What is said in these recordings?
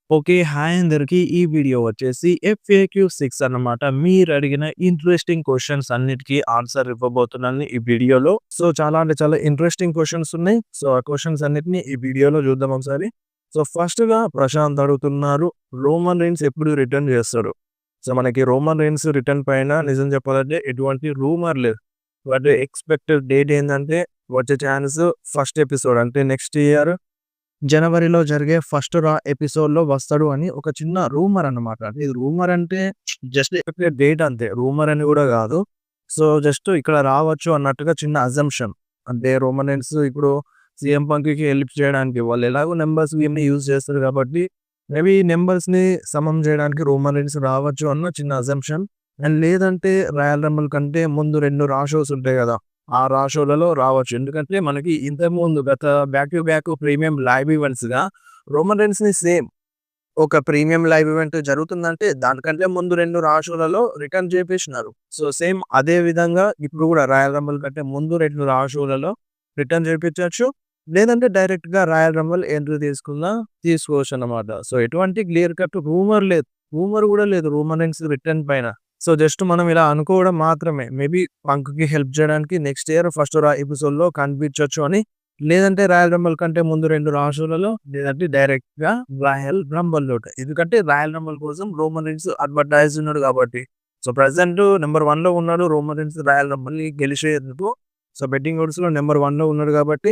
Okay. Hi అందరికి. ఈ video వచ్చేసి FAQ6 అన్నమాట. మీరడిగిన ఇంట్రెస్టింగ్ క్వెషన్స్ అన్నిటికి ఆన్సర్ ఇవ్వబోతున్నాను ఈ వీడియోలో. సో, చాలా అంటే చాలా ఇంట్రెస్టింగ్ క్వెషన్స్ ఉన్నాయి. సో, ఆ క్వెషన్స్ అన్నిటిని ఈ వీడియోలో చూద్దాం ఒకసారి. సో, ఫస్ట్‌గా ప్రశాంత్ అడుగుతున్నారు. రోమన్ రీన్స్ ఎప్పుడు రిటర్న్ చేస్తారు? సో, మనకి రోమన్ రీన్స్ రిటర్న్ పైన నిజం చెప్పాలంటే ఎటువంటి రూమర్ లేదు. బట్ ఎక్స్‌పెక్టెడ్ డేట్ ఏందంటే వచ్చే ఛాన్స్ ఫస్ట్ ఎపిసోడ్ అంటే నెక్స్ట్ ఇయర్ జనవరిలో జరిగే ఫస్ట్ ఎపిసోడ్‌లో వస్తాడు అని ఒక చిన్న రూమర్ అన్నమాట. అంటే ఇది రూమర్ అంటే జస్ట్ ఎక్స్‌పెక్టెడ్ డేట్ అంతే. రూమర్ అని కూడా కాదు. సో, జస్ట్ ఇక్కడ రావచ్చు అన్నట్టుగా చిన్న అజంప్షన్. అంటే రోమనెన్స్ ఇప్పుడు సీఎం పంక్‌కి హెల్ప్ చేయడానికి వాళ్ళు ఎలాగో నంబర్స్ ఇవన్నీ యూజ్ చేస్తారు కాబట్టి మేబీ నంబర్స్‌ని సమం చేయడానికి రోమనెన్స్ రావచ్చు అన్న చిన్న అజంప్షన్. అండ్ లేదంటే రాయల్ రంబుల్ కంటే ముందు 2 రా షోస్ ఉంటాయి కదా! ఆ రా షోలలో రావచ్చు. ఎందుకంటే మనకి ఇంతకుముందు గత back to back premium live ఈవెంట్స్‌గా రోమన్ రీన్స్‌ని సేమ్ ఒక ప్రీమియం లైవ్ ఈవెంట్ జరుగుతుందంటే దానికంటే ముందు 2 రా షోలలో రిటర్న్ చేపించినారు. సో, సేమ్ అదే విధంగా ఇప్పుడు కూడా రాయల్ రంబుల్ కంటే ముందు 2 రా షోలలో రిటర్న్ చేపించొచ్చు. లేదంటే డైరెక్ట్‌గా రాయల్ రంబుల్ ఎంట్రీ తీసుకోవచ్చన్నమాట. సో, ఎటువంటి క్లియర్ కట్ రూమర్ లేదు. రూమర్ కూడా లేదు రోమన్ రీన్స్ రిటర్న్ పైన. సో, జస్ట్ మనం ఇలా అనుకోవడం మాత్రమే. మేబీ పంక్‌కి హెల్ప్ చేయడానికి నెక్స్ట్ ఇయర్ ఫస్ట్ ఎపిసోడ్‌లో కనిపించొచ్చు అని. లేదంటే రాయల్ రంబుల్ కంటే ముందు 2 రా షోలలో లేదంటే డైరెక్ట్‌గా రాయల్ రంబుల్‌లోనే. ఎందుకంటే రాయల్ రంబుల్ కోసం రోమన్ రీన్స్ అడ్వర్టైజ్ ఉన్నాడు కాబట్టి. సో, ప్రెజెంట్ నంబర్ 1లో ఉన్నాడు రోమన్ రీన్స్ రాయల్ రంబుల్‌ని గెలిచేందుకు. సో, బెట్టింగ్ ఓడ్స్‌లో నంబర్ 1లో ఉన్నాడు కాబట్టి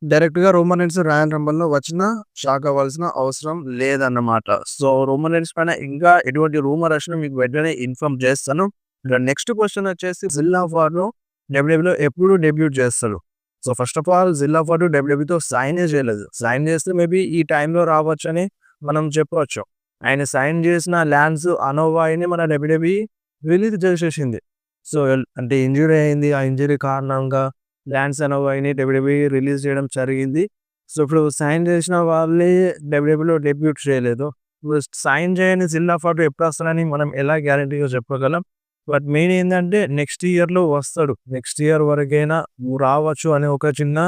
డైరెక్ట్‌గా రోమన్ రీన్స్ రాయల్ రంబుల్‌లో వచ్చినా షాక్ అవ్వాల్సిన అవసరం లేదన్నమాట. సో, రోమన్ రీన్స్ పైన ఇంకా ఎటువంటి రూమర్ వచ్చినా మీకు వెంటనే ఇన్ఫార్మ్ చేస్తాను. ఇక నెక్స్ట్ క్వెషన్ వచ్చేసి జిల్ ఆఫ్ వార్‌లో డబ్ల్యూడబ్ల్యూలో ఎప్పుడు డెబ్యూట్ చేస్తాడు? సో, ఫస్ట్ ఆఫ్ ఆల్ జిల్ ఆఫ్ వార్ డబ్ల్యూడబ్ల్యూతో సైనే చేయలేదు. సైన్ చేస్తే మేబీ ఈ టైంలో రావచ్చని మనం చెప్పవచ్చు. ఆయన సైన్ చేసిన లాన్స్ అనోవాని మన డబ్ల్యూడబ్ల్యూఈ రిలీజ్ చేసేసింది. సో, అంటే ఇంజ్యూరీ అయింది. ఆ ఇంజ్యూరీ కారణంగా లాన్స్ అనోవాని డబ్ల్యూడబ్ల్యూఈ రిలీజ్ చేయడం జరిగింది. సో, ఇప్పుడు సైన్ చేసిన వాళ్ళే డబ్ల్యూడబ్ల్యూలో డెబ్యూట్ చేయలేదు. ఇప్పుడు సైన్ చేయని జిల్ ఆఫ్ వార్ ఎప్పుడొస్తాడని మనం ఎలా గ్యారంటీగా చెప్పగలం? బట్ మెయిన్ ఏందంటే నెక్స్ట్ ఇయర్‌లో వస్తాడు. నెక్స్ట్ ఇయర్ వరకైనా రావచ్చు అనే ఒక చిన్న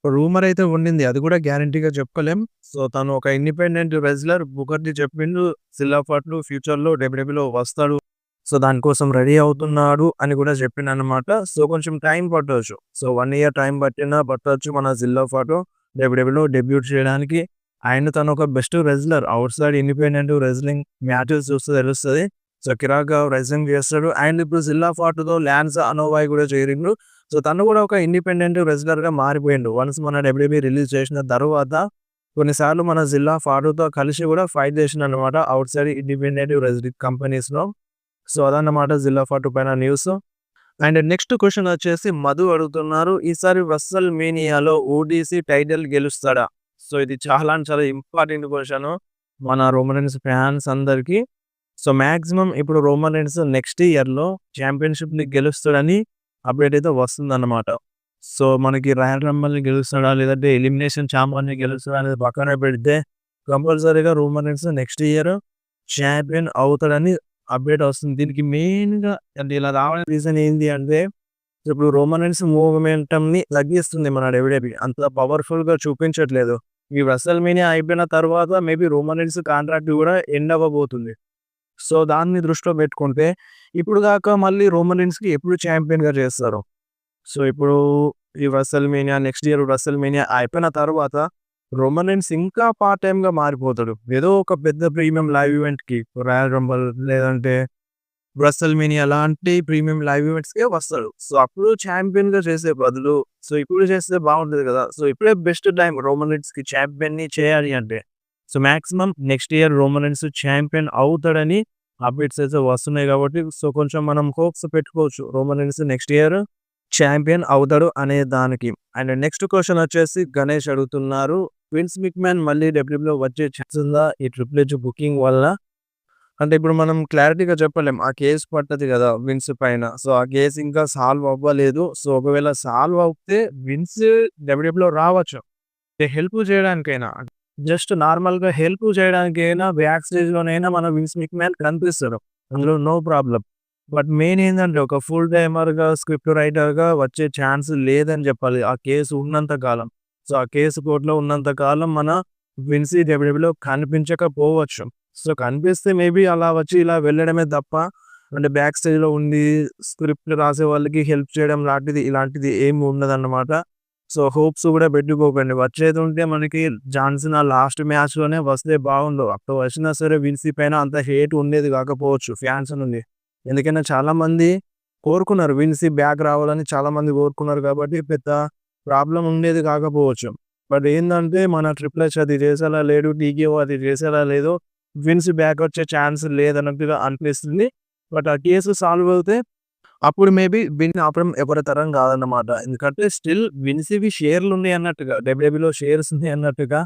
రూమర్ అయితే ఉండింది. అది కూడా గ్యారంటీగా చెప్పలేం. సో, తను ఒక ఇండిపెండెంట్ రెజ్లర్ ముఖర్జీ చెప్పిండు జిల్ ఆఫ్ వార్ ఫ్యూచర్‌లో డబ్ల్యూడబ్ల్యూలో వస్తాడు. సో, దానికోసం రెడీ అవుతున్నాడు అని కూడా చెప్పిండన్నమాట. సో, కొంచెం టైం పట్టొచ్చు. సో, 1 ఇయర్ టైం పట్టొచ్చు మన జిల్ ఆఫ్ వార్ డబ్ల్యూడబ్ల్యూలో డెబ్యూట్ చేయడానికి. అండ్ తను ఒక best wrestler. Out side independent wrestling matches చూస్తే తెలుస్తది. సో, కిరాక్‌గా రెజ్లింగ్ చేస్తాడు. అండ్ ఇప్పుడు జిల్ ఆఫ్ వార్‌తో లాన్స్ అనోవాయ్ కూడా చేరిండు. సో, తను కూడా ఒక ఇండిపెండెంట్ రెజ్లర్‌గా మారిపోయిండు. వన్స్ మన డబ్ల్యూడబ్ల్యూఈ రిలీజ్ చేసిన తర్వాత కొన్నిసార్లు మన జిల్ ఆఫ్ వార్‌తో కలిసి కూడా ఫైట్ చేసిండన్నమాట. ఔట్ సైడ్ ఇండిపెండెంట్ రెజ్లింగ్ కంపెనీస్‌లో. సో, అదన్నమాట జిల్ ఆఫ్ వార్ పైన న్యూస్. అండ్ నెక్స్ట్ క్వెషన్ వచ్చేసి మధు అడుగుతున్నారు. ఈసారి రెస్సల్ మేనియాలో ఓడీసీ టైటిల్ గెలుస్తాడా? సో, ఇది చాలా అంటే చాలా ఇంపార్టెంట్ క్వెషన్ మన రోమన్ రీన్స్ ఫ్యాన్స్ అందరికి. సో, మాక్సిమం ఇప్పుడు రోమన్ రీన్స్ నెక్స్ట్ ఇయర్‌లో చాంపియన్‌షిప్‌ని గెలుస్తాడని అప్డేట్ అయితే వస్తుందన్నమాట. సో, మనకి రాయల్ రంబుల్‌ని గెలుస్తాడా? లేదంటే ఎలిమినేషన్ ఛాంపియన్‌ని గెలుస్తాడా? అనేది పక్కన పెడితే కంపల్సరీగా Roman Reigns next year champion అవుతాడని అప్డేట్ వస్తుంది. దీనికి మెయిన్‌గా అంటే ఇలా రావడానికి రీజన్ ఏంది అంటే ఇప్పుడు రోమన్ రీన్స్ మూవ్‌మెంటమ్‌ని తగ్గిస్తుంది మన డబ్ల్యూడబ్ల్యూఈ. అంత పవర్‌ఫుల్‌గా చూపించట్లేదు. ఈ రెస్సల్‌మేనియా అయిపోయిన తర్వాత మేబీ రోమన్ రీన్స్ కాంట్రాక్ట్ కూడా ఎండ్ అవ్వబోతుంది. సో, దాన్ని దృష్టిలో పెట్టుకుంటే ఇప్పుడు దాకా మళ్ళీ రోమన్ రీన్స్‌కి ఎప్పుడు చాంపియన్‌గా చేస్తారు? సో, ఇప్పుడు ఈ రెస్సల్‌మేనియా నెక్స్ట్ ఇయర్ రెస్సల్‌మేనియా అయిపోయిన తర్వాత రోమన్ రీన్స్ ఇంకా పార్ట్ టైమ్‌గా మారిపోతాడు. ఏదో ఒక పెద్ద ప్రీమియం లైవ్ ఈవెంట్‌కి రాయల్ రంబుల్ లేదంటే రెస్సల్‌మేనియా లాంటి ప్రీమియం లైవ్ ఈవెంట్స్‌కే వస్తాడు. సో, అప్పుడు చాంపియన్‌గా చేసే బదులు సో, ఇప్పుడు చేస్తే బాగుంటది కదా! సో, ఇప్పుడే బెస్ట్ టైమ్ రోమన్ రీన్స్‌కి చాంపియన్‌ని చేయాలి అంటే. So, maximum next year Roman Reigns champion అవుతాడని అప్డేట్స్ అయితే వస్తున్నాయి కాబట్టి సో, కొంచెం మనం హోప్స్ పెట్టుకోవచ్చు. Roman Reigns next year champion అవుతాడు అనే దానికి. అండ్ నెక్స్ట్ క్వెషన్ వచ్చేసి గణేష్ అడుగుతున్నారు. విన్స్ మిక్‌మ్యాన్ మళ్ళీ డబ్ల్యూడబ్ల్యూలో వచ్చే ఛాన్స్ ఉందా? ఈ ట్రిపుల్ హెచ్ బుకింగ్ వల్ల? అంటే ఇప్పుడు మనం క్లారిటీగా చెప్పలేం. ఆ కేస్ పడ్డది గదా! విన్స్ పైన. సో, ఆ కేస్ ఇంకా సాల్వ్ అవ్వలేదు. సో, ఒకవేళ సాల్వ్ అవుతే విన్స్ డబ్ల్యూడబ్ల్యూలో రావచ్చు. హెల్ప్ చేయడానికైనా. జస్ట్ నార్మల్‌గా హెల్ప్ చేయడానికైనా బ్యాక్ స్టేజ్‌లోనైనా మన విన్స్ మిక్‌మ్యాన్ కనిపిస్తాడు. అందులో నో ప్రాబ్లమ్. బట్ మెయిన్ ఏందంటే ఒక ఫుల్ టైమర్‌గా, స్క్రిప్ట్ రైటర్‌గా వచ్చే ఛాన్స్ లేదని చెప్పాలి. ఆ కేసు ఉన్నంత కాలం. సో, ఆ కేసు కోర్ట్‌లో ఉన్నంత కాలం మన విన్సీ డబ్ల్యూడబ్ల్యూలో కనిపించకపోవచ్చు. సో, కనిపిస్తే మేబీ అలా వచ్చి ఇలా వెళ్ళడమే తప్ప అంటే బ్యాక్ స్టేజ్‌లో ఉండి స్క్రిప్ట్ రాసే వాళ్ళకి హెల్ప్ చేయడం ఇలాంటిది ఏమి ఉండదన్నమాట. సో, హోప్స్ కూడా పెట్టుకోకండి. వచ్చేదుంటే మనకి జాన్సన్ ఆ లాస్ట్ మ్యాచ్‌లోనే వస్తే బాగుండు. అప్పుడు వచ్చినా సరే విన్సీ పైన అంత హేట్ ఉండేది కాకపోవచ్చు ఫ్యాన్స్ నుండి. ఎందుకంటే చాలామంది కోరుకున్నారు విన్సీ బ్యాక్ రావాలని చాలామంది కోరుకున్నారు కాబట్టి పెద్ద ప్రాబ్లమ్ ఉండేది కాకపోవచ్చు. బట్ ఏందంటే మన ట్రిపుల్ హెచ్ అది చేసేలా లేడు. టీకేఓ అది చేసేలా లేదు. విన్స్ బ్యాక్ వచ్చే ఛాన్స్ లేదన్నట్టుగా అనిపిస్తుంది. బట్ ఆ కేసు సాల్వ్ అవుతే అప్పుడు మేబీ విన్ ఆపడం ఎవరి తరం కాదన్నమాట. ఎందుకంటే స్టిల్ విన్స్‌వి షేర్‌లున్నాయి అన్నట్టుగా డబ్ల్యూడబ్ల్యూలో షేర్స్ ఉన్నాయి అన్నట్టుగా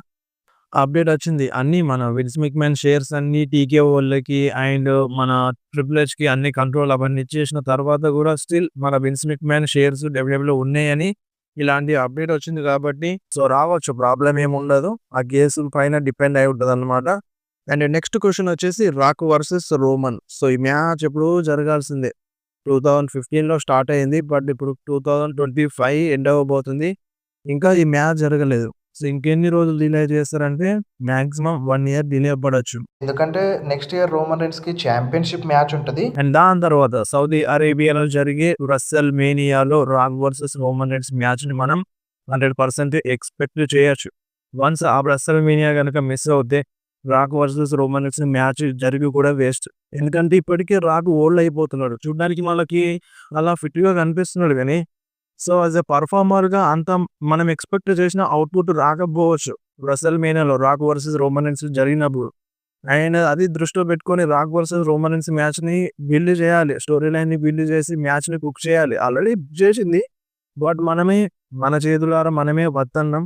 అప్డేట్ వచ్చింది. అన్నీ మన విన్స్ మెక్‌మన్ షేర్స్ అన్నీ టీకేఓ వాళ్ళకి అండ్ మన ట్రిపుల్ హెచ్‌కి అన్ని కంట్రోల్ అవన్నీ ఇచ్చేసిన తర్వాత కూడా స్టిల్ మన విన్స్ మెక్‌మన్ షేర్స్ డబ్ల్యూడబ్ల్యూలో ఉన్నాయని ఇలాంటి అప్డేట్ వచ్చింది కాబట్టి సో, రావచ్చు ప్రాబ్లమ్ ఏముండదు. ఆ కేసు పైన డిపెండ్ అయి ఉంటదన్నమాట. అండ్ నెక్స్ట్ క్వెషన్ వచ్చేసి రాక్ వర్సెస్ రోమన్. సో, ఈ మ్యాచ్ ఎప్పుడో జరగాల్సిందే. 2015లో స్టార్ట్ అయింది. బట్ ఇప్పుడు 2025 ఎండ్ అవ్వబోతుంది. ఇంకా ఈ మ్యాచ్ జరగలేదు. సో, ఇంకెన్ని రోజులు డిలే చేస్తారంటే మాక్సిమం 1 ఇయర్ డిలే పడొచ్చు. ఎందుకంటే నెక్స్ట్ ఇయర్ రోమన్ రీన్స్‌కి ఛాంపియన్‌షిప్ మ్యాచ్ ఉంటది. అండ్ దాని తర్వాత సౌదీ అరేబియాలో జరిగే రస్సెల్ మేనియాలో రాక్ వర్సెస్ రోమన్ రీన్స్ మ్యాచ్‌ని మనం 100% ఎక్స్‌పెక్ట్ చేయొచ్చు. వన్స్ ఆ రస్సెల్ మేనియా గనుక మిస్ అవుతే Rock versus Roman Reigns match జరిగి కూడా వేస్ట్. ఎందుకంటే ఇప్పటికే రాక్ ఓల్డ్ అయిపోతున్నాడు. చూడ్డానికి మనకి అలా ఫిట్‌గా కనిపిస్తున్నాడు గానీ సో, యాస్ ఎ పర్ఫార్మర్‌గా అంత మనం ఎక్స్‌పెక్ట్ చేసిన అవుట్‌పుట్ రాకపోవచ్చు. రసెల్ మేనియాలో రాక్ వర్సెస్ రోమన్ రీన్స్ జరిగినప్పుడు. అండ్ అది దృష్టిలో పెట్టుకొని రాక్ వర్సెస్ రోమన్ రీన్స్ మ్యాచ్‌ని బిల్డ్ చేయాలి. స్టోరీ లైన్‌ని బిల్డ్ చేసి మ్యాచ్‌ని కుక్ చేయాలి. ఆల్రెడీ చేసింది. బట్ మన చేతులారా మనమే వద్దన్నాం.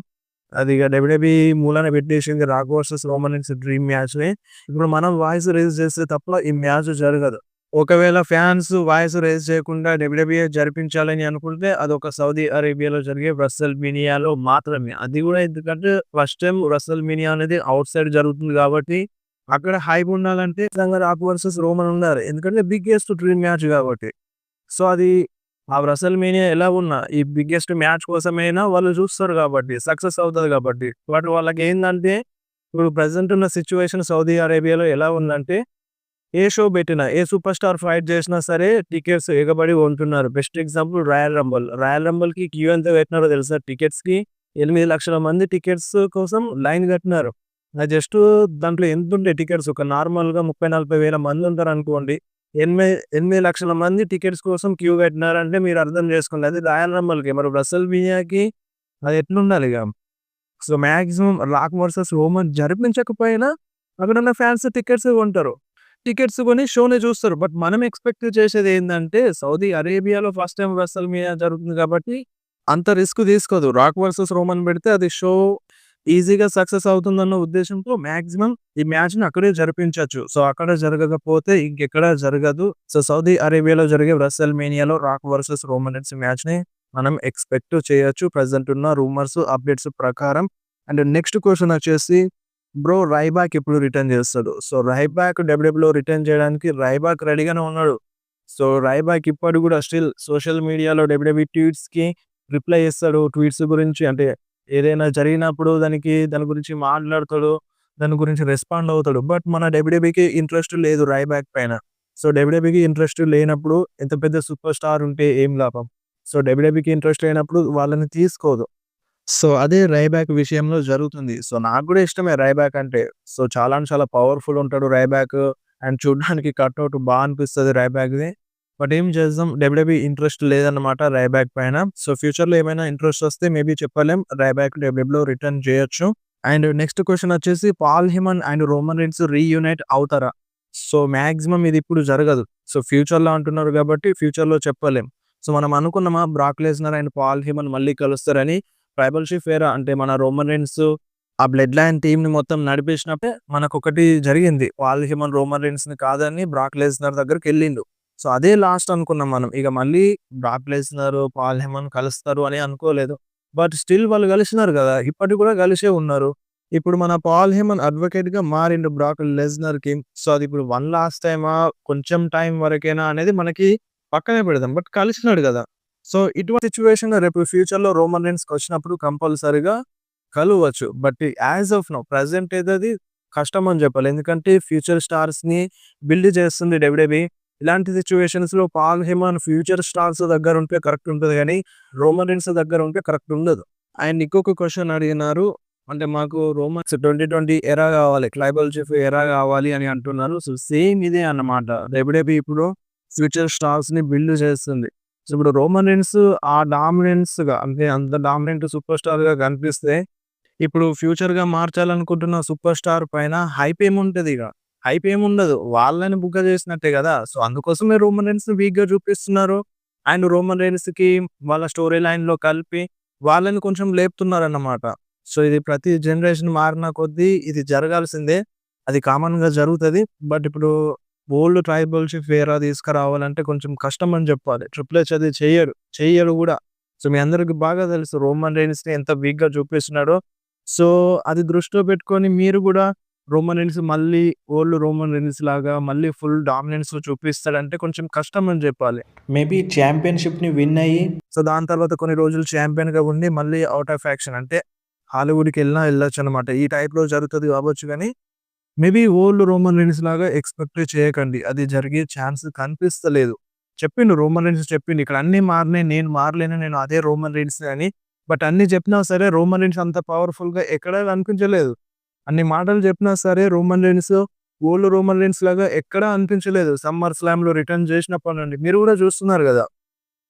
అది ఇక డబ్ల్యూడబ్ల్యూఈ మూలాన పెట్టేసింది Rock versus Roman Reigns dream మ్యాచ్‌ని. ఇప్పుడు మనం వాయిస్ రైజ్ చేస్తే తప్ప ఈ మ్యాచ్ జరగదు. ఒకవేళ ఫ్యాన్స్ వాయిస్ రైజ్ చేయకుండా డబ్ల్యూడబ్ల్యూఈ జరిపించాలని అనుకుంటే అదొక సౌదీ అరేబియాలో జరిగే రస్సెల్ మీనియాలో మాత్రమే. అది కూడా ఎందుకంటే ఫస్ట్ టైమ్ రస్సెల్ మీనియా అనేది ఔట్ సైడ్ జరుగుతుంది కాబట్టి అక్కడ హైప్ ఉండాలంటే ఖచ్చితంగా రాక్ వర్సెస్ రోమన్ ఉండాలి. ఎందుకంటే బిగ్గెస్ట్ డ్రీమ్ మ్యాచ్ కాబట్టి. సో, అది ఆ రసెల్ మేనియా ఎలా ఉన్నా ఈ బిగ్గెస్ట్ మ్యాచ్ కోసమైనా వాళ్ళు చూస్తారు కాబట్టి సక్సెస్ అవుతది కాబట్టి. బట్ వాళ్ళకేందంటే ఇప్పుడు ప్రెజెంట్ ఉన్న సిట్యుయేషన్ సౌదీ అరేబియాలో ఎలా ఉందంటే ఏ షో పెట్టినా, ఏ సూపర్ స్టార్ ఫైట్ చేసినా సరే టికెట్స్ ఎగబడి కొంటున్నారు. Best example Royal Rumble. Royal రంబుల్‌కి క్యూ ఎంత పెట్టినారో తెలుసా టికెట్స్‌కి? 8,00,000 మంది టికెట్స్ కోసం లైన్ కట్టినారు. జస్ట్ దాంట్లో ఎంతుంటాయి టికెట్స్ ఒక నార్మల్‌గా 30,40 వేల మంది ఉంటారనుకోండి. 8,00,000 మంది టికెట్స్ కోసం క్యూ కట్టినారంటే మీరు అర్థం చేసుకోండి. అది రాయల్ రంబుల్‌కి. మరి రసెల్ మీనియాకి అది ఎట్లుండాలిగ? So, maximum Rock versus Roman జరిపించకపోయినా అక్కడున్న ఫ్యాన్స్ టికెట్స్ కొంటారు. టికెట్స్ కొని షోని చూస్తారు. బట్ మనం ఎక్స్‌పెక్ట్ చేసేదేందంటే సౌదీ అరేబియాలో ఫస్ట్ టైమ్ రెసెల్ మీనియా జరుగుతుంది కాబట్టి అంత రిస్క్ తీసుకోదు. రాక్ వర్సెస్ రోమన్ పెడితే అది షో ఈజీగా సక్సెస్ అవుతుందన్న ఉద్దేశంతో మాక్సిమం ఈ మ్యాచ్‌ని అక్కడే జరిపించొచ్చు. సో, అక్కడ జరగకపోతే ఇంకెక్కడ జరగదు. సో, సౌదీ అరేబియాలో జరిగే రెసెల్ మీనియాలో రాక్ వర్సెస్ రోమన్ రీన్స్ మ్యాచ్‌ని మనం ఎక్స్‌పెక్ట్ చేయొచ్చు. ప్రెజెంట్ ఉన్న రూమర్స్, అప్డేట్స్ ప్రకారం. అండ్ నెక్స్ట్ క్వెషన్ వచ్చేసి బ్రో రైబాక్ ఎప్పుడు రిటర్న్ చేస్తాడు? సో, రైబాక్ డబ్ల్యూడబ్ల్యూలో రిటర్న్ చేయడానికి రైబాక్ రెడీగానే ఉన్నాడు. సో, రైబాక్ ఇప్పటికి కూడా స్టిల్ సోషల్ మీడియాలో డబ్ల్యూడబ్ల్యూఈ ట్వీట్స్‌కి రిప్లై ఇస్తాడు. ట్వీట్స్ గురించి అంటే ఏదైనా జరిగినప్పుడు దాని గురించి మాట్లాడతాడు. దాని గురించి రెస్పాండ్ అవుతాడు. బట్ మన డబ్ల్యూడబ్ల్యూఈకి ఇంట్రెస్ట్ లేదు రైబాక్ పైన. సో, డబ్ల్యూడబ్ల్యూఈకి ఇంట్రెస్ట్ లేనప్పుడు ఎంత పెద్ద సూపర్ స్టార్ ఉంటే ఏం లాభం? సో, డబ్ల్యూడబ్ల్యూఈకి ఇంట్రెస్ట్ లేనప్పుడు వాళ్ళని తీసుకోదు. సో, అదే రైబాక్ విషయంలో జరుగుతుంది. సో, నాకు గూడా ఇష్టమే రైబాక్ అంటే. సో, చాలా పవర్‌ఫుల్ ఉంటాడు రైబాక్. అండ్ చూడ్డానికి కటౌట్ అనిపిస్తది రైబాక్‌ది. బట్ ఏం చేద్దాం డబ్ల్యూడబ్ల్యూఈ ఇంట్రెస్ట్ లేదన్నమాట రైబాక్ పైన. సో, ఫ్యూచర్‌లో ఏమైనా ఇంట్రెస్ట్ వస్తే మేబీ చెప్పలేం. రైబాక్ డబ్ల్యూడబ్ల్యూలో రిటర్న్ చేయొచ్చు. అండ్ నెక్స్ట్ క్వెషన్ వచ్చేసి Paul Heyman and Roman Reigns reunite అవుతారా? సో, మాక్సిమం ఇది ఇప్పుడు జరగదు. సో, ఫ్యూచర్‌లో అంటున్నారు కాబట్టి ఫ్యూచర్‌లో చెప్పలేం. సో, మనం అనుకున్నామా బ్రాక్ లెస్నర్ అండ్ పాల్ హెమన్ మళ్ళీ కలుస్తారని? ట్రైబల్ షిప్ ఎరా అంటే మన రోమన్ రీన్స్ ఆ బ్లడ్ లైన్ టీమ్‌ని మొత్తం నడిపించినప్పుడే మనకొకటి జరిగింది. పాల్ హెమన్ రోమన్ రీన్స్‌ని కాదని బ్రాక్ లెస్నర్ దగ్గరికెళ్ళిండు. సో, అదే లాస్ట్ అనుకున్నాం మనం. ఇక మళ్ళీ బ్రాక్ లెస్నర్, పాల్ హెమన్ కలుస్తారు అని అనుకోలేదు. బట్ స్టిల్ వాళ్ళు కలిసినారు గదా! ఇప్పటికి కూడా కలిసే ఉన్నారు. ఇప్పుడు మన పాల్ హెమన్ అడ్వొకేట్‌గా మారిండు బ్రాక్ లెస్నర్‌కి. సో, అది ఇప్పుడు వన్ లాస్ట్ టైమా? కొంచెం టైం వరకేనా అనేది మనకి పక్కనే పెడదాం. బట్ కలిసినాడు గదా! సో, ఇటువంటి సిట్యుయేషన్‌లో రేపు ఫ్యూచర్‌లో రోమన్ రీన్స్‌కొచ్చినప్పుడు కంపల్సరీగా కలవచ్చు. But as of now present అయితే అది కష్టం అని చెప్పాలి. ఎందుకంటే ఫ్యూచర్ స్టార్స్‌ని బిల్డ్ చేస్తుంది డబ్ల్యూడబ్ల్యూఈ. ఇలాంటి సిట్యుయేషన్స్‌లో పాల్ హెమన్ ఫ్యూచర్ స్టార్స్ దగ్గర ఉంటే కరెక్ట్ ఉంటది గానీ, రోమన్ రీన్స్ దగ్గర ఉంటే కరెక్ట్ ఉండదు. అండ్ ఇంకొక క్వెషన్ అడిగినారు. అంటే మాకు రోమన్స్ 2020 ఎరా కావాలి. ట్రైబల్ చీఫ్ ఎరా కావాలి అని అంటున్నారు. సో సేమ్ ఇదే అన్నమాట. డబ్ల్యూడబ్ల్యూఈ ఇప్పుడు ఫ్యూచర్ స్టార్స్‌ని బిల్డ్ చేస్తుంది. సో ఇప్పుడు రోమన్ రీన్స్ ఆ డామినెన్స్‌గా అంటే అంత డామినెంట్ సూపర్ స్టార్‌గా కనిపిస్తే, ఇప్పుడు ఫ్యూచర్‌గా మార్చాలనుకుంటున్న సూపర్ స్టార్ పైన హైప్ ఏముంటదిగ? హైప్ ఏముండదు. వాళ్ళని బుగ్గ చేసినట్టే గదా! సో అందుకోసమే రోమన్ రీన్స్‌ని వీక్‌గా చూపిస్తున్నారు. అండ్ రోమన్ రీన్స్‌కి వాళ్ళ స్టోరీ లైన్‌లో కలిపి వాళ్ళని కొంచెం లేపుతున్నారన్నమాట. సో ఇది ప్రతి జనరేషన్ మారిన కొద్దీ ఇది జరగాల్సిందే. అది కామన్‌గా జరుగుతది. బట్ ఇప్పుడు ఓల్డ్ ట్రైబల్ చీఫ్ ఎరా తీసుకురావాలంటే కొంచెం కష్టం అని చెప్పాలి. ట్రిపుల్ హెచ్ అది చెయ్యడు గూడా. సో మీ అందరికి బాగా తెలుసు రోమన్ రీన్స్‌ని ఎంత వీక్‌గా చూపిస్తున్నాడో. సో అది దృష్టిలో పెట్టుకొని మీరు గూడా రోమన్ రీన్స్ మళ్ళీ ఓల్డ్ రోమన్ రీన్స్ లాగా మళ్ళీ ఫుల్ డామినెన్స్ చూపిస్తాడంటే కొంచెం కష్టం అని చెప్పాలి. మేబీ ఛాంపియన్‌షిప్‌ని విన్ అయ్యి సో దాని తర్వాత కొన్ని రోజులు ఛాంపియన్‌గా ఉండి మళ్ళీ ఔట్ ఆఫ్ యాక్షన్ అంటే హాలీవుడ్‌కెళ్ళినా ఎళ్ళొచ్చనమాట. ఈ టైప్‌లో జరుగుతది కావచ్చు గానీ, మేబీ ఓల్డ్ రోమన్ రీన్స్ లాగా ఎక్స్‌పెక్ట్ చేయకండి. అది జరిగే ఛాన్స్ కనిపిస్తలేదు. చెప్పిండు రోమన్ రీన్స్ చెప్పిండు. ఇక్కడ అన్నీ మారినాయి. నేను మారలేను. నేను అదే రోమన్ రీన్స్‌ని అని. బట్ అన్నీ చెప్పినా సరే రోమన్ రీన్స్ అంత పవర్‌ఫుల్‌గా ఎక్కడా కనిపించలేదు. అన్ని మాటలు చెప్పినా సరే Roman Reigns old Roman Reigns లాగా ఎక్కడా అనిపించలేదు. సమ్మర్ స్లామ్‌లో రిటర్న్ చేసినప్పటి నుండి. మీరు గూడా చూస్తున్నారు గదా!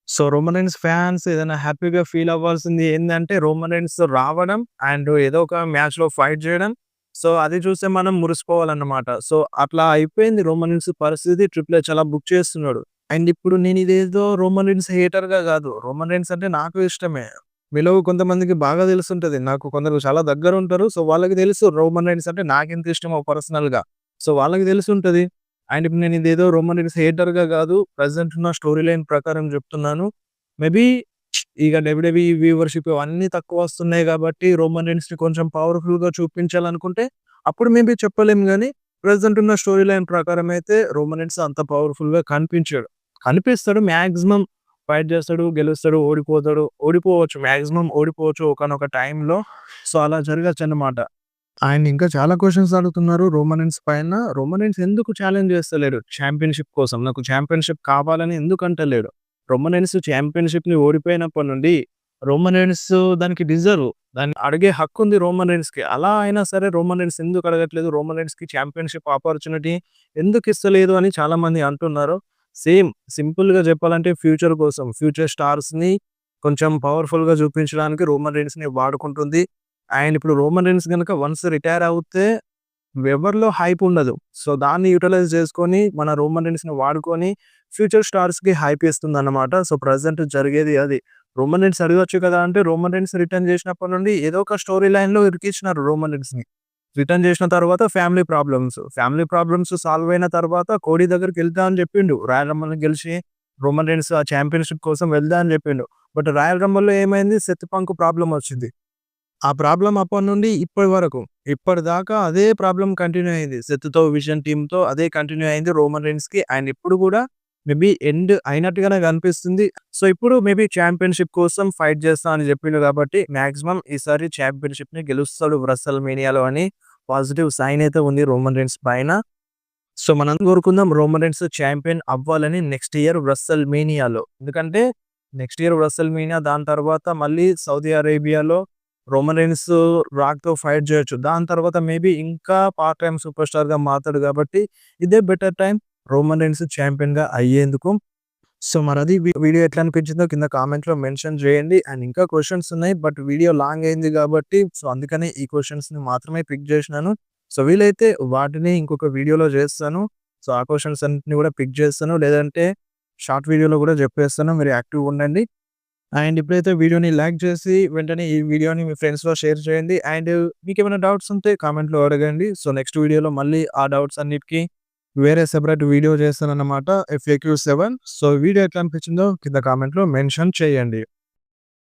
సో రోమన్ రీన్స్ ఫ్యాన్స్ ఏదైనా హ్యాపీగా ఫీల్ అవ్వాల్సింది ఏందంటే రోమన్ రీన్స్ రావడం అండ్ ఏదో ఒక మ్యాచ్‌లో ఫైట్ చేయడం. సో అది చూస్తే మనం మురిసిపోవాలన్నమాట. సో అట్లా అయిపోయింది రోమన్ రీన్స్ పరిస్థితి. ట్రిపుల్ హెచ్ అలా బుక్ చేస్తున్నాడు. అండ్ ఇప్పుడు నేను ఇదేదో రోమన్ రీన్స్ హేటర్‌గా గాదు. రోమన్ రీన్స్ అంటే నాకు ఇష్టమే. మీలో కొంతమందికి బాగా తెలుసుంటది. నాకు కొందరు చాలా దగ్గరుంటారు. సో వాళ్ళకి తెలుసు రోమన్ రీన్స్ అంటే నాకెంత ఇష్టమో పర్సనల్‌గా. సో వాళ్ళకి తెలిసుంటది. అండ్ ఇప్పుడు నేను ఇదేదో రోమన్ రీన్స్ హేటర్‌గా గాదు. ప్రెజెంట్ ఉన్న స్టోరీ లైన్ ప్రకారం చెప్తున్నాను. మేబీ ఇక డబ్ల్యూడబ్ల్యూఈ వ్యూవర్‌షిప్ అవన్నీ తక్కువొస్తున్నాయి గాబట్టి రోమన్ రీన్స్‌ని కొంచెం పవర్‌ఫుల్‌గా చూపించాలనుకుంటే అప్పుడు మేబీ చెప్పలేం గానీ, ప్రెజెంట్ ఉన్న స్టోరీ లైన్ ప్రకారం అయితే రోమన్ రీన్స్ అంత పవర్‌ఫుల్‌గా కనిపించడు. కనిపిస్తాడు మాక్సిమం ఫైట్ చేస్తాడు, గెలుస్తాడు, ఓడిపోతాడు. ఓడిపోవచ్చు. మాక్సిమం ఓడిపోవచ్చు ఒకానొక టైంలో. సో అలా జరగొచ్చన్నమాట. ఆయన ఇంకా చాలా క్వెషన్స్ అడుగుతున్నారు రోమన్ రీన్స్ పైన. రోమన్ రీన్స్ ఎందుకు ఛాలెంజ్ చేస్తలేడు ఛాంపియన్‌షిప్ కోసం? నాకు ఛాంపియన్‌షిప్ కావాలని ఎందుకు అంటలేడు? రోమన్ రీన్స్ ఛాంపియన్‌షిప్‌ని ఓడిపోయినప్పటి నుండి రోమన్ రీన్స్ దానికి డిజర్వ్. దాన్ని అడిగే హక్కుంది రోమన్ రీన్స్‌కి. అలా అయినా సరే రోమన్ రీన్స్ ఎందుకు అడగట్లేదు? రోమన్ రీన్స్‌కి ఛాంపియన్‌షిప్ ఆపర్చునిటీ ఎందుకు ఇస్తలేదు అని చాలామంది అంటున్నారు. సేమ్ సింపుల్‌గా చెప్పాలంటే ఫ్యూచర్ కోసం, ఫ్యూచర్ స్టార్స్‌ని కొంచెం పవర్‌ఫుల్‌గా చూపించడానికి రోమన్ రీన్స్‌ని వాడుకుంటుంది. అండ్ ఇప్పుడు రోమన్ రీన్స్ గనుక వన్స్ రిటైర్ అవుతే ఎవరిలో హైప్ ఉండదు. సో దాన్ని యుటిలైజ్ చేసుకొని మన రోమన్ రీన్స్‌ని వాడుకొని ఫ్యూచర్ స్టార్స్‌కి హైప్ ఇస్తుందన్నమాట. సో ప్రెజెంట్ జరిగేది అది. రోమన్ రీన్స్ అడగొచ్చు కదా! అంటే రోమన్ రీన్స్ రిటర్న్ చేసినప్పటి నుండి ఏదో ఒక స్టోరీ లైన్‌లో ఇరికించినారు రోమన్ రీన్స్‌ని. రిటర్న్ చేసిన తర్వాత family problems. Family problems solve అయిన తర్వాత కోడీ దగ్గరికెళ్తా అని చెప్పిండు. రాయల్ రంబల్‌ని గెలిచి రోమన్ రీన్స్ ఆ ఛాంపియన్‌షిప్ కోసం వెళ్తా అని చెప్పిండు. బట్ రాయల్ రంబల్‌లో ఏమైంది? సెత్ పంక్ ప్రాబ్లమ్ వచ్చింది. ఆ ప్రాబ్లమ్ అప్పటి నుండి ఇప్పటి వరకు. ఇప్పటిదాకా అదే ప్రాబ్లమ్ కంటిన్యూ అయింది. సెత్‌తో, విజన్ టీమ్‌తో అదే కంటిన్యూ అయింది రోమన్ రీన్స్‌కి. అండ్ ఇప్పుడు కూడా మేబీ ఎండ్ అయినట్టుగానే కనిపిస్తుంది. సో ఇప్పుడు మేబీ ఛాంపియన్‌షిప్ కోసం ఫైట్ చేస్తా అని చెప్పిండు కాబట్టి మాక్సిమం ఈసారి ఛాంపియన్‌షిప్‌ని గెలుస్తాడు వ్రెసల్ మేనియాలో అని పాజిటివ్ సైన్ అయితే ఉంది రోమన్ రీన్స్ పైన. సో మనం కోరుకుందాం రోమన్ రీన్స్ ఛాంపియన్ అవ్వాలని నెక్స్ట్ ఇయర్ వ్రెసల్ మేనియాలో. ఎందుకంటే నెక్స్ట్ ఇయర్ వ్రెసల్ మేనియా దాని తర్వాత మళ్ళీ సౌదీ అరేబియాలో రోమన్ రీన్స్ రాక్‌తో ఫైట్ చేయొచ్చు. దాని తర్వాత మేబీ ఇంకా పార్ట్ టైమ్ సూపర్ స్టార్‌గా మారతాడు కాబట్టి ఇదే బెటర్ టైమ్ రోమన్ రీన్స్ ఛాంపియన్‌గా అయ్యేందుకు. సో మరది వీడియో ఎట్లా అనిపించిందో కింద కామెంట్‌లో మెన్షన్ చేయండి. అండ్ ఇంకా క్వెషన్స్ ఉన్నాయి. బట్ వీడియో లాంగ్ అయింది కాబట్టి సో అందుకనే ఈ క్వెషన్స్‌ని మాత్రమే పిక్ చేసినాను. సో వీలైతే వాటిని ఇంకొక వీడియోలో చేస్తాను. సో ఆ క్వెషన్స్ అన్నిటిని కూడా పిక్ చేస్తాను. లేదంటే షార్ట్ వీడియోలో కూడా చెప్పేస్తాను. మీరు యాక్టివ్‌గా ఉండండి. అండ్ ఇప్పుడైతే వీడియోని లైక్ చేసి వెంటనే ఈ వీడియోని మీ ఫ్రెండ్స్‌లో షేర్ చేయండి. అండ్ మీకేమైనా డౌట్స్ ఉంటే కామెంట్‌లో అడగండి. సో నెక్స్ట్ వీడియోలో మళ్ళీ ఆ డౌట్స్ అన్నిటికి వేరే సెపరేట్ వీడియో చేస్తానన్నమాట. FAQ 7. సో వీడియో ఎట్లా అనిపించిందో కింద కామెంట్‌లో మెన్షన్ చేయండి.